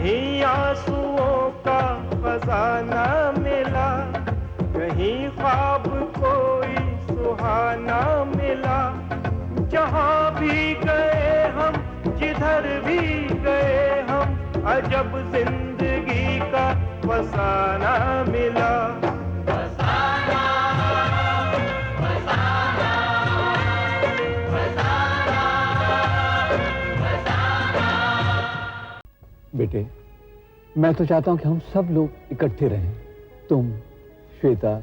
कहीं आंसुओं का खजाना मिला, कहीं ख्वाब कोई सुहाना मिला। जहां भी गए हम, जिधर भी गए हम, अजब जिंदगी का फसाना मिला। फसाना, फसाना, फसाना, फसाना। बेटे, मैं तो चाहता हूं कि हम सब लोग इकट्ठे रहें, तुम, श्वेता,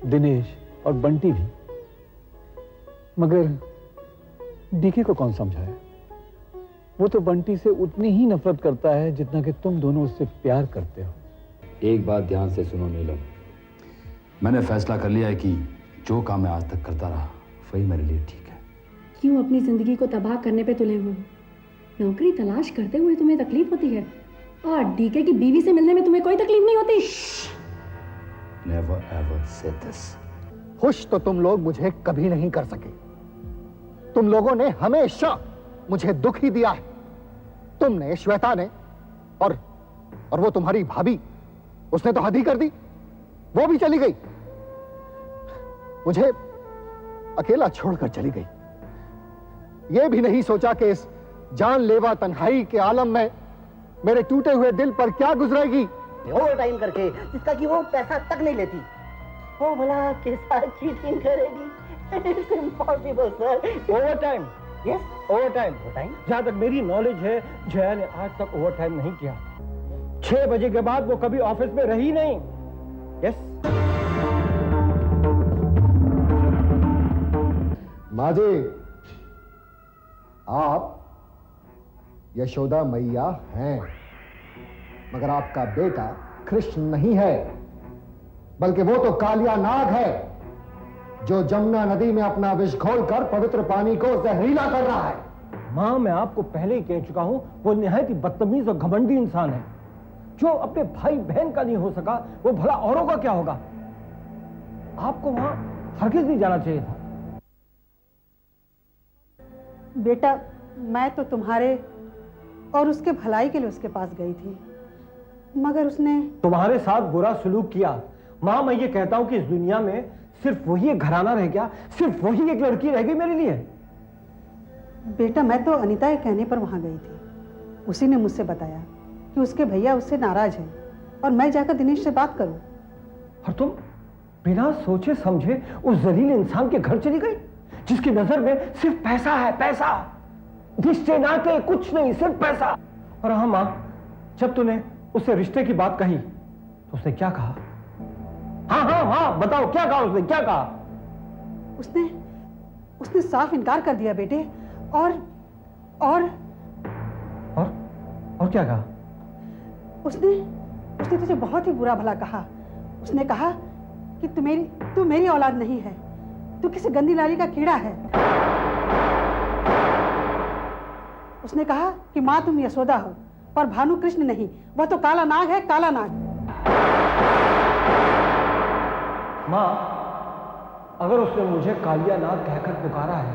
दिनेश और बंटी भी। मगर डीके को कौन समझाए? वो तो बंटी से उतनी ही नफरत करता है जितना कि तुम दोनों उससे प्यार करते हो। एक बात ध्यान से सुनो नीलम, मैंने फैसला कर लिया है कि जो काम मैं आज तक करता रहा वही मेरे लिए ठीक है। क्यों अपनी जिंदगी को तबाह करने पे तुले हो? नौकरी तलाश करते हुए तुम्हें तकलीफ होती है और डीके की बीवी से मिलने में तुम्हें कोई तकलीफ नहीं होती? Never ever say this. खुश तो तुम लोग मुझे कभी नहीं कर सके। तुम लोगों ने हमेशा मुझे दुख ही दिया है। तुमने, श्वेता ने और वो तुम्हारी भाभी, उसने तो हद ही कर दी। वो भी चली गई, मुझे अकेला छोड़कर चली गई। यह भी नहीं सोचा कि इस जानलेवा तन्हाई के आलम में मेरे टूटे हुए दिल पर क्या गुजरेगी। ओवर टाइम करके, जिसका कि वो पैसा तक नहीं लेती, वो भला के साथ चीटिंग करेगी? It's impossible sir. Over time? Yes, over time. Time? जहां तक मेरी नॉलेज है, जया ने आज तक ओवर टाइम नहीं किया। 6 बजे के बाद वो कभी ऑफिस में रही नहीं। यस। माँ जी, आप यशोदा मैया हैं, मगर आपका बेटा कृष्ण नहीं है, बल्कि वो तो कालिया नाग है जो जमुना नदी में अपना विष घोलकर पवित्र पानी को जहरीला कर रहा है। मां, मैं आपको पहले ही कह चुका हूं, वो निहायत ही बदतमीज और घमंडी इंसान है। जो अपने भाई बहन का नहीं हो सका, वो भला औरों का क्या होगा? आपको वहां हरगिज नहीं जाना चाहिए था। बेटा, मैं तो तुम्हारे और उसके भलाई के लिए उसके पास गई थी, मगर उसने तुम्हारे साथ बुरा सलूक किया। मां, मैं ये कहता हूं कि इस दुनिया में सिर्फ वही एक घराना रह गया, सिर्फ वही एक लड़की रह गई मेरे लिए। बेटा, मैं तो अनीता के कहने पर वहां गई थी। उसी ने मुझसे बताया कि उसके भैया उससे नाराज हैं और मैं जाकर दिनेश से बात करूं। और तुम बिना सोचे समझे उस जलील इंसान के घर चली गई, जिसकी नजर में सिर्फ पैसा है, पैसा, रिश्ते नाते कुछ नहीं, सिर्फ पैसा। और हाँ मां, जब तूने उससे रिश्ते की बात कही तो उसने क्या कहा? हाँ हाँ हाँ, बताओ क्या कहा उसने, क्या कहा? उसने साफ इनकार कर दिया बेटे। और क्या कहा? उसने तुझे बहुत ही बुरा भला कहा। उसने कहा कि तू मेरी औलाद नहीं है, तू किसी गंदी नाली का कीड़ा है। उसने कहा कि माँ तुम यशोदा हो और भानु कृष्ण नहीं, वह तो काला नाग है, काला नाग। माँ, अगर उसने मुझे कालिया नाग कहकर पुकारा है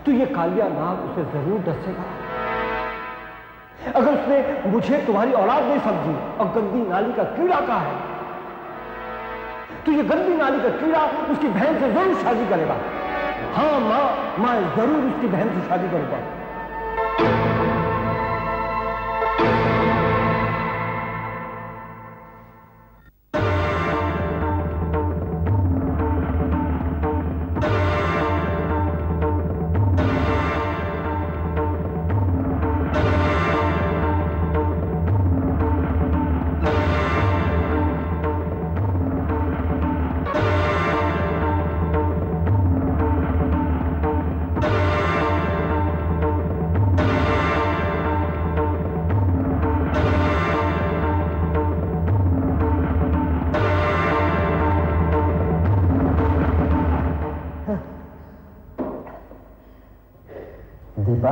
तो ये कालिया नाग उसे जरूर डसेगा। अगर उसने मुझे तुम्हारी औलाद नहीं समझी और गंदी नाली का कीड़ा कहा है, तो ये गंदी नाली का कीड़ा उसकी बहन से जरूर शादी करेगा। हाँ माँ, मैं जरूर उसकी बहन से शादी करूंगा। दीपा,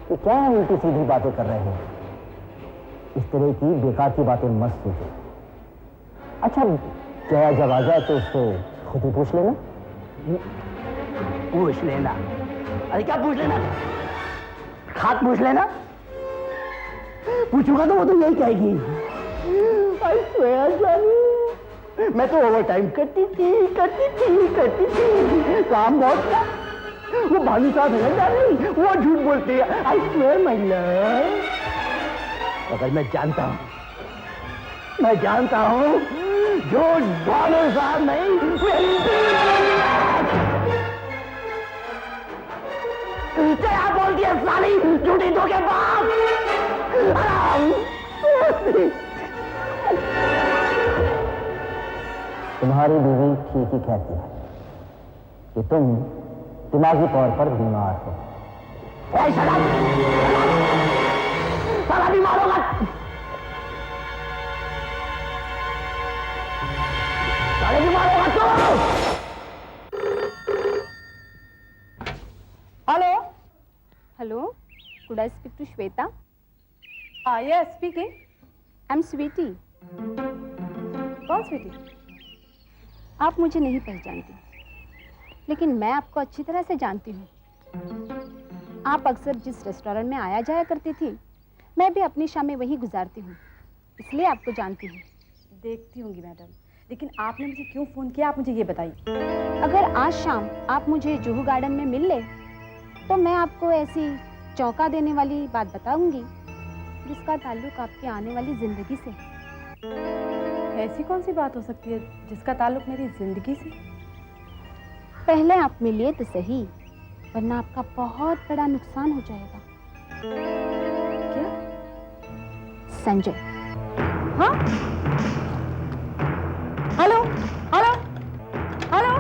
कि क्या उल्टी सीधी बातें कर रहे हो? इस तरह की बेकार की बातें मत सोचो। अच्छा, जया जब आ जाए तो उससे खुद ही पूछ लेना। पूछ लेना? अरे क्या पूछ लेना? खात पूछ लेना। पूछूंगा तो वो तो यही कहेगी, आई स्वेयर जानी, मैं तो ओवर टाइम करती थी। काम बहुत था। वो भाभी साहब है ना जानी, वो झूठ बोलती है। आई स्वेयर माय लव, अगर मैं जानता हूँ जो डॉलर साहब नहीं, क्या बोलती है साली, झूठी धोखेबाज। तुम्हारी बीवी ठीक ही कहती है कि तुम दिमागी तौर पर बीमार हो। साला बीमार होगा। साले बीमार होगा तो। Hello hello, could I speak to Shweta? Yes, speaking. I'm Sweety. कौन स्वीटी? आप मुझे नहीं पहचानती, लेकिन मैं आपको अच्छी तरह से जानती हूँ। आप अक्सर जिस रेस्टोरेंट में आया जाया करती थी, मैं भी अपनी शामें वहीं गुजारती हूँ, इसलिए आपको जानती हूँ। देखती होंगी मैडम, लेकिन आपने मुझे क्यों फ़ोन किया, आप मुझे ये बताइए। अगर आज शाम आप मुझे जुहू गार्डन में मिल ले, तो मैं आपको ऐसी चौंका देने वाली बात बताऊंगी जिसका ताल्लुक आपके आने वाली जिंदगी से। ऐसी कौन सी बात हो सकती है जिसका ताल्लुक मेरी जिंदगी से? पहले आप मिलिए तो सही, वरना आपका बहुत बड़ा नुकसान हो जाएगा। क्या? संजय। हाँ? Hello hello hello.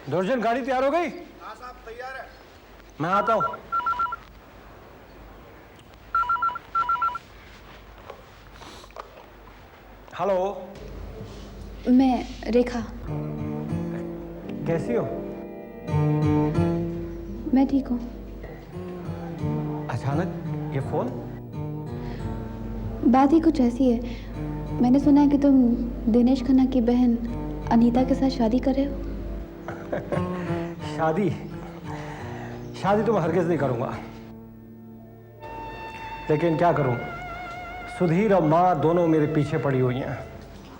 दर्जन, गाड़ी तैयार हो गई? हाँ साहब, तैयार है। मैं आता हूं। हेलो, मैं रेखा। कैसी हो? मैं ठीक हूँ। अचानक ये फोन? बात ही कुछ ऐसी है, मैंने सुना है कि तुम दिनेश खन्ना की बहन अनीता के साथ शादी कर रहे हो। शादी तो मैं हरगिज़ नहीं करूंगा, लेकिन क्या करूं, सुधीर और माँ दोनों मेरे पीछे पड़ी हुई हैं।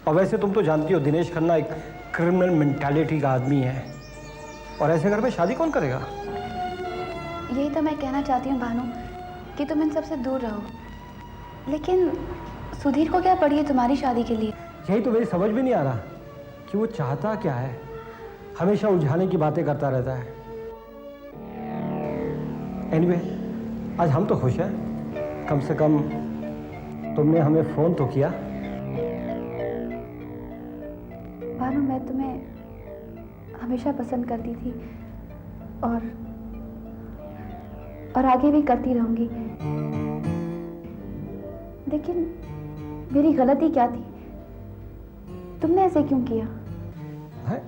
और वैसे तुम तो जानती हो दिनेश खन्ना एक क्रिमिनल मेंटालिटी का आदमी है, और ऐसे घर में शादी कौन करेगा? यही तो मैं कहना चाहती हूँ भानु, कि तुम इन सबसे दूर रहो। लेकिन सुधीर को क्या पड़ी है तुम्हारी शादी के लिए? यही तो मेरी समझ में नहीं आ रहा कि वो चाहता क्या है। हमेशा उलझाने की बातें करता रहता है। एनीवे, आज हम तो खुश हैं, कम से कम तुमने हमें फोन तो किया। भानु, मैं तुम्हें हमेशा पसंद करती थी और आगे भी करती रहूंगी। लेकिन मेरी गलती क्या थी? तुमने ऐसे क्यों किया? है?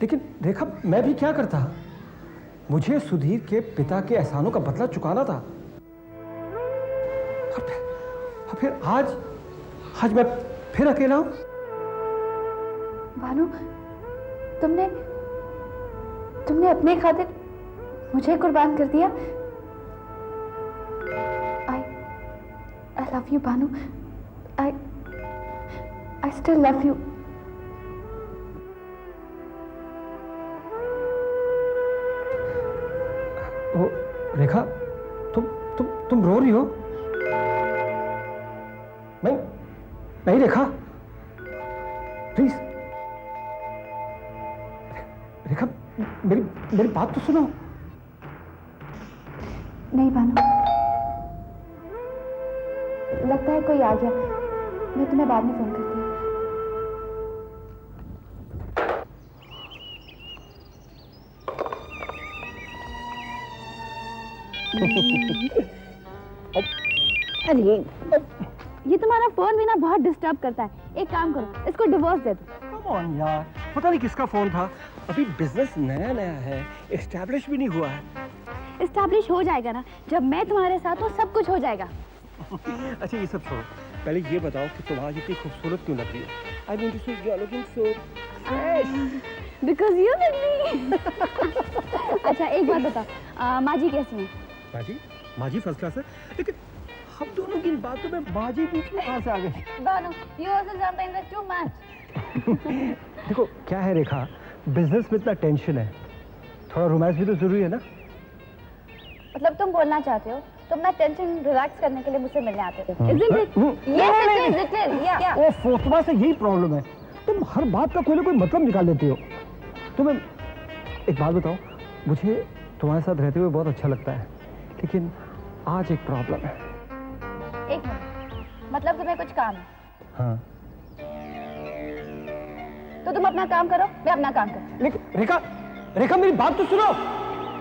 लेकिन रेखा, मैं भी क्या करता? मुझे सुधीर के पिता के एहसानों का बदला चुकाना था। और फिर आज मैं फिर अकेला हूं। भानु, तुमने अपने खातिर मुझे कुर्बान कर दिया। I love you, Bhanu. I still love you. ओ, रेखा, तुम रो रही हो? नहीं रेखा, प्लीज। रेखा, मेरी बात तो सुनो। नहीं भानु, लगता है कोई आ गया। मैं तुम्हें बाद में फोन करती हूँ। अरे ये तुम्हारा फोन भी ना बहुत डिस्टर्ब करता है। एक काम करो, इसको डिवोर्स दे दो। कम ऑन यार, पता नहीं किसका फोन था। अभी बिजनेस नया नया है, एस्टैब्लिश भी नहीं हुआ है। एस्टैब्लिश हो जाएगा ना, जब मैं तुम्हारे साथ हूँ सब कुछ हो जाएगा। अच्छा ये सब छोड़ो, पहले ये बताओ कि तुम आज इतनी खूबसूरत क्यों लग रही हो? I want to see you are looking so fresh because you with me. अच्छा एक बात बताओ, माजी कैसी है? माजी फर्स्ट क्लास है, लेकिन हम दोनों की इन बातों में माजी बीच में कहाँ से आ गई? दोनों, you also sometimes are too much. देखो क्या है रेखा, बिजनेस में इतना टेंशन है, थोड़ा रोमांस भी तो जरूरी है ना। मतलब तुम बोलना चाहते हो तुम ना टेंशन रिलैक्स करने के लिए मुझसे मिलने आते थे? Isn't it? Yes, it is. Yeah. ओ फोटवा से यही प्रॉब्लम है, तुम हर बात का कोई ना कोई मतलब निकाल लेती हो। तुम्हें एक बात बताओ, मुझे तुम्हारे साथ रहते हुए बहुत अच्छा लगता है, लेकिन आज एक प्रॉब्लम है। एक मिनट, मतलब तुम्हें कुछ काम है? हाँ। तो तुम अपना काम करो, मैं अपना काम करूँ। लेकिन रेखा मेरी बात तो सुनो।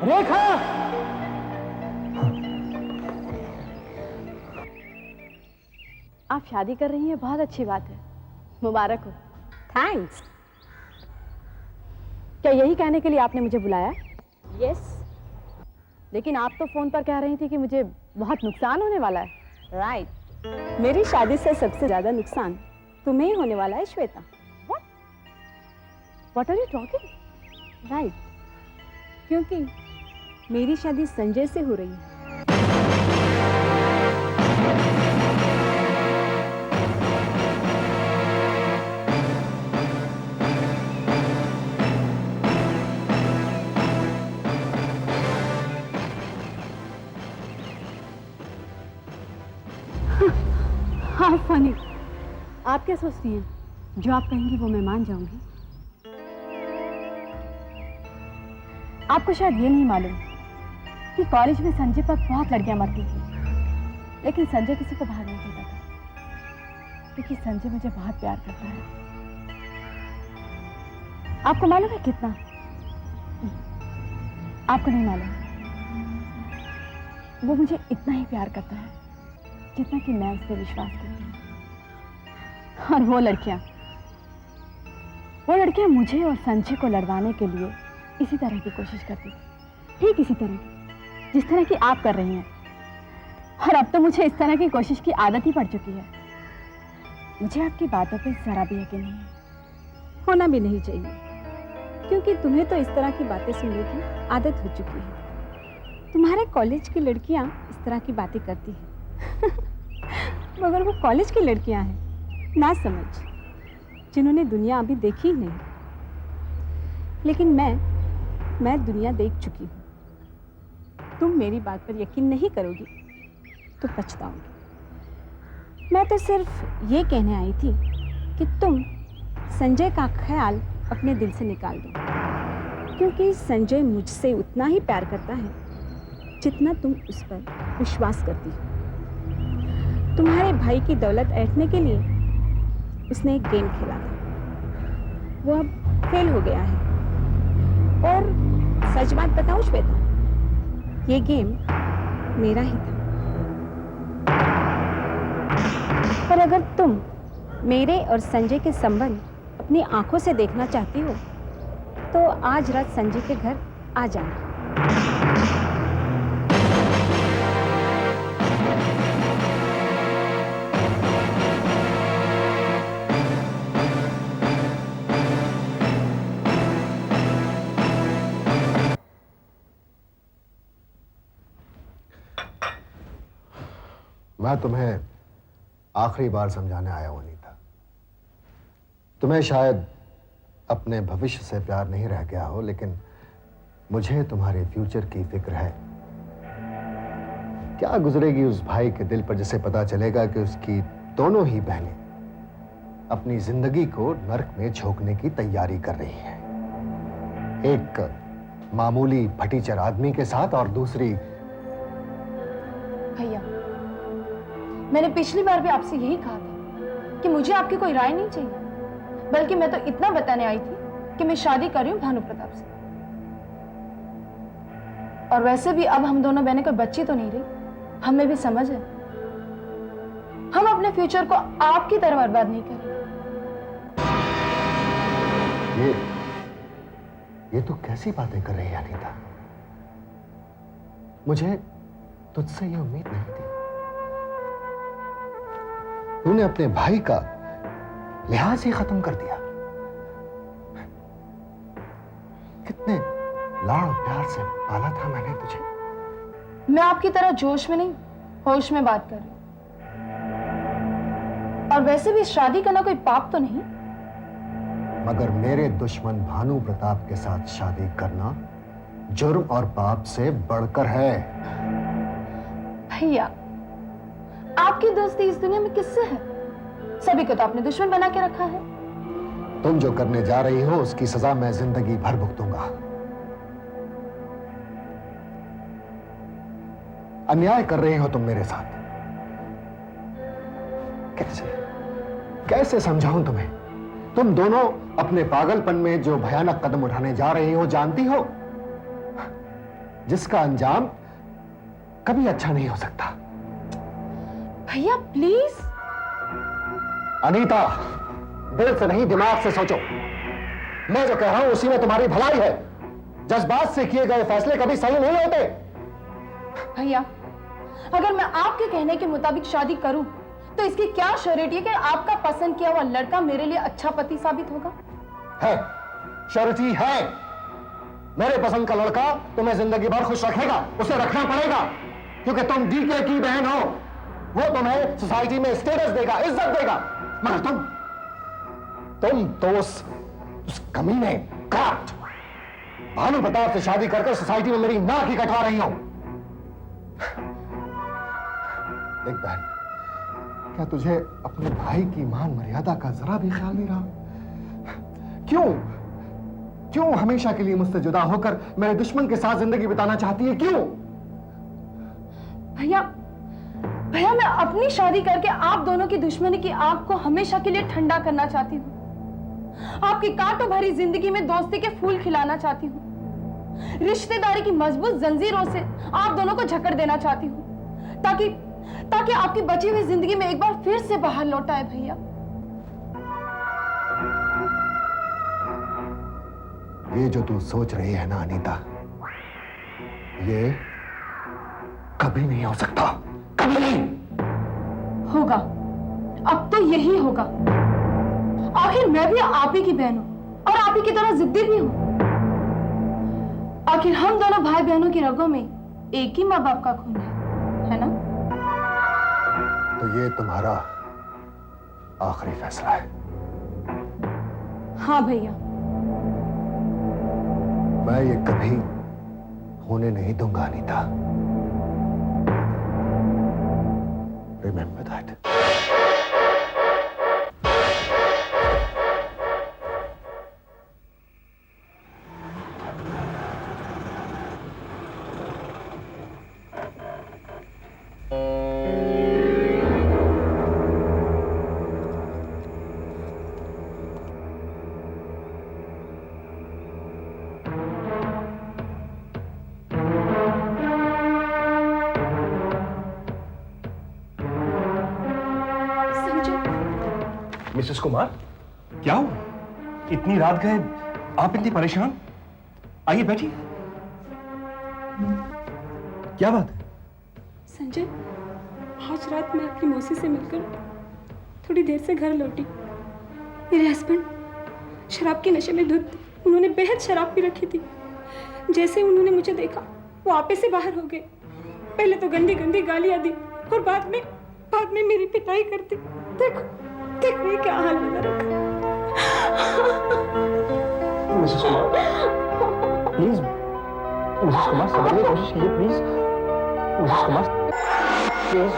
रेखा आप शादी कर रही हैं, बहुत अच्छी बात है, मुबारक हो। थैंक्स। क्या यही कहने के लिए आपने मुझे बुलाया? यस। लेकिन आप तो फोन पर कह रही थी कि मुझे बहुत नुकसान होने वाला है। राइट। मेरी शादी से सबसे ज्यादा नुकसान तुम्हें ही होने वाला है Shweta. What are you talking? Right, क्योंकि मेरी शादी संजय से हो रही है। हाँ फनी। आप क्या सोचती हैं? जो आप कहेंगी वो मैं मान जाऊंगी। आपको शायद ये नहीं मालूम कि कॉलेज में संजय पर बहुत लड़कियां मरती थी, लेकिन संजय किसी को भाग नहीं देता था, क्योंकि संजय मुझे बहुत प्यार करता है। आपको मालूम है कितना? आपको नहीं मालूम। वो मुझे इतना ही प्यार करता है जितना कि मैं उस पर विश्वास करती हूँ। और वो लड़कियां मुझे और संजय को लड़वाने के लिए इसी तरह की कोशिश करती थी, ठीक इसी तरह की जिस तरह की आप कर रही हैं। और अब तो मुझे इस तरह की कोशिश की आदत ही पड़ चुकी है। मुझे आपकी बातों पे जरा भी यकीन नहीं है। होना भी नहीं चाहिए, क्योंकि तुम्हें तो इस तरह की बातें सुनने की आदत हो चुकी है। तुम्हारे कॉलेज की लड़कियां इस तरह की बातें करती हैं। मगर वो कॉलेज की लड़कियां हैं, ना समझ, जिन्होंने दुनिया अभी देखी ही नहीं। लेकिन मैं दुनिया देख चुकी हूँ। तुम मेरी बात पर यकीन नहीं करोगी तो पछताओगी। मैं तो सिर्फ ये कहने आई थी कि तुम संजय का ख्याल अपने दिल से निकाल दो, क्योंकि संजय मुझसे उतना ही प्यार करता है जितना तुम उस पर विश्वास करती हो। तुम्हारे भाई की दौलत ऐंठने के लिए उसने एक गेम खेला था, वो अब फेल हो गया है। और सच बात बताऊं श्वेता, ये गेम मेरा ही था। पर अगर तुम मेरे और संजय के संबंध अपनी आंखों से देखना चाहती हो तो आज रात संजय के घर आ जाना। मैं तुम्हें आखिरी बार समझाने आया हूं अनीता। तुम्हें शायद अपने भविष्य से प्यार नहीं रह गया हो, लेकिन मुझे तुम्हारे फ्यूचर की फिक्र है। क्या गुजरेगी उस भाई के दिल पर जिसे पता चलेगा कि उसकी दोनों ही बहनें अपनी जिंदगी को नर्क में झोंकने की तैयारी कर रही हैं। एक मामूली फटीचर आदमी के साथ और दूसरी। भैया, मैंने पिछली बार भी आपसे यही कहा था कि मुझे आपकी कोई राय नहीं चाहिए, बल्कि मैं तो इतना बताने आई थी कि मैं शादी कर रही हूँ भानु प्रताप से। और वैसे भी अब हम दोनों बहनें कोई बच्ची तो नहीं रही, हमें भी समझ है। हम अपने फ्यूचर को आपकी तरह बर्बाद नहीं करेंगे। ये तो कैसी बातें कर रही है अनीता? मुझे तुझसे ये उम्मीद नहीं थी। तूने अपने भाई का लिहाज ही खत्म कर दिया। कितने लाड़ प्यार से पाला था मैंने तुझे। मैं आपकी तरह जोश में नहीं, होश में बात कर रही हूं। और वैसे भी शादी करना कोई पाप तो नहीं। मगर मेरे दुश्मन भानु प्रताप के साथ शादी करना जुर्म और पाप से बढ़कर है। भैया, आपकी दोस्ती इस दुनिया में किससे है? सभी को तो आपने दुश्मन बना के रखा है। तुम जो करने जा रही हो उसकी सजा मैं जिंदगी भर भुगतूंगा। अन्याय कर रही हो तुम मेरे साथ। कैसे समझाऊं तुम्हें? तुम दोनों अपने पागलपन में जो भयानक कदम उठाने जा रही हो जानती हो, जिसका अंजाम कभी अच्छा नहीं हो सकता। भैया प्लीज। अनीता, दिल से नहीं दिमाग से सोचो। मैं जो कह रहा हूं उसी में तुम्हारी भलाई है। जज्बात से किए गए फैसले कभी सही नहीं होते। भैया, अगर मैं आपके कहने के मुताबिक शादी करूं तो इसकी क्या श्योरिटी है कि आपका पसंद किया हुआ लड़का मेरे लिए अच्छा पति साबित होगा? है, श्योरिटी है। मेरे पसंद का लड़का तुम्हें जिंदगी भर खुश रखेगा, उसे रखना पड़ेगा, क्योंकि तुम डीके की बहन हो। वो तुम्हें सोसाइटी में स्टेटस देगा, इज्जत देगा। मगर तुम तो उस कमीने काट भानु प्रताप से शादी करके सोसाइटी में मेरी नाक ही कटवा रही हो। देख बहन, क्या तुझे अपने भाई की मान मर्यादा का जरा भी ख्याल नहीं रहा? क्यों हमेशा के लिए मुझसे जुदा होकर मेरे दुश्मन के साथ जिंदगी बिताना चाहती है? क्यों? भैया, मैं अपनी शादी करके आप दोनों की दुश्मनी की आग को हमेशा के लिए ठंडा करना चाहती हूँ। आपकी कांटों भरी जिंदगी में दोस्ती के फूल खिलाना चाहती हूँ। रिश्तेदारी की मजबूत जंजीरों से आप दोनों को जकड़ देना चाहती हूँ, ताकि आपकी बची हुई जिंदगी में एक बार फिर से बाहर लौट आए। भैया, ये जो तू सोच रही है ना अनीता, ये कभी नहीं हो सकता, कभी नहीं होगा। अब तो यही होगा। आखिर मैं भी आप ही की बहन हूं और आप ही की तरह जिद्दी भी हूं। आखिर हम दोनों भाई बहनों की रगों में एक ही माँ बाप का खून है ना? तो ये तुम्हारा आखिरी फैसला है? हाँ भैया। मैं ये कभी होने नहीं दूंगा Anita. Remember that. Mrs Kumar, क्या हुआ? इतनी रात गए, आप इतनी परेशान? आइए बैठिए। क्या बात है? संजय, आज रात मैं अपनी मौसी से मिलकर थोड़ी देर से घर लौटी। मेरे हस्बैंड शराब के नशे में धुत थे। उन्होंने बेहद शराब पी रखी थी। जैसे उन्होंने मुझे देखा, वो आपे से बाहर हो गए। पहले तो गंदी गंदी गालियां दी और बाद में मेरी पिटाई कर दी। देखो ये क्या हाल बना रखा। Mrs Kumar, please, Mrs Kumar समझने की कोशिश कीजिए, please. Mrs Kumar, please.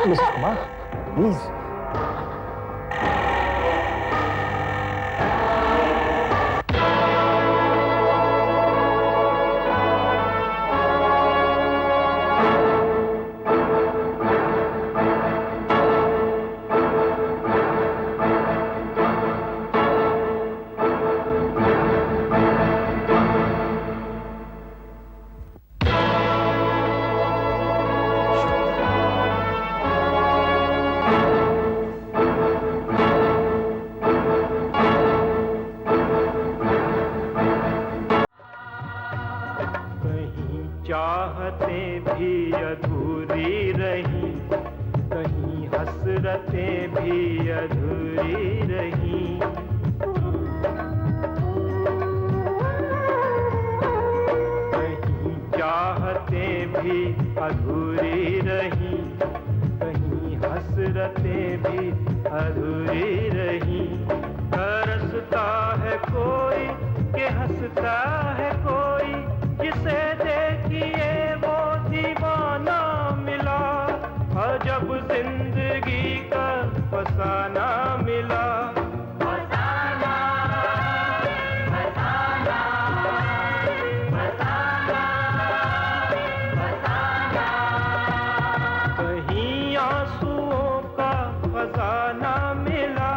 Mrs Kumar, please. चाहतें भी अधूरी रहीं, कहीं हसरतें भी अधूरी रहीं। कहीं चाहतें भी अधूरी रहीं, कहीं हसरतें भी अधूरी रहीं। तरसता है कोई कि हंसता है कोई, जिसे देखिए वो दीवाना मिला। और जब जिंदगी का फसाना मिला, फसाना, फसाना, फसाना, फसाना। कहीं आंसुओं का खजाना मिला,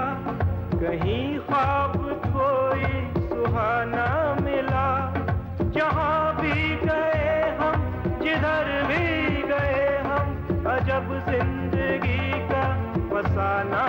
कहीं ख्वाब कोई सुहाना मिला। जहाँ भी गए हम, जिधर भी गए हम, अजब जिंदगी का फसाना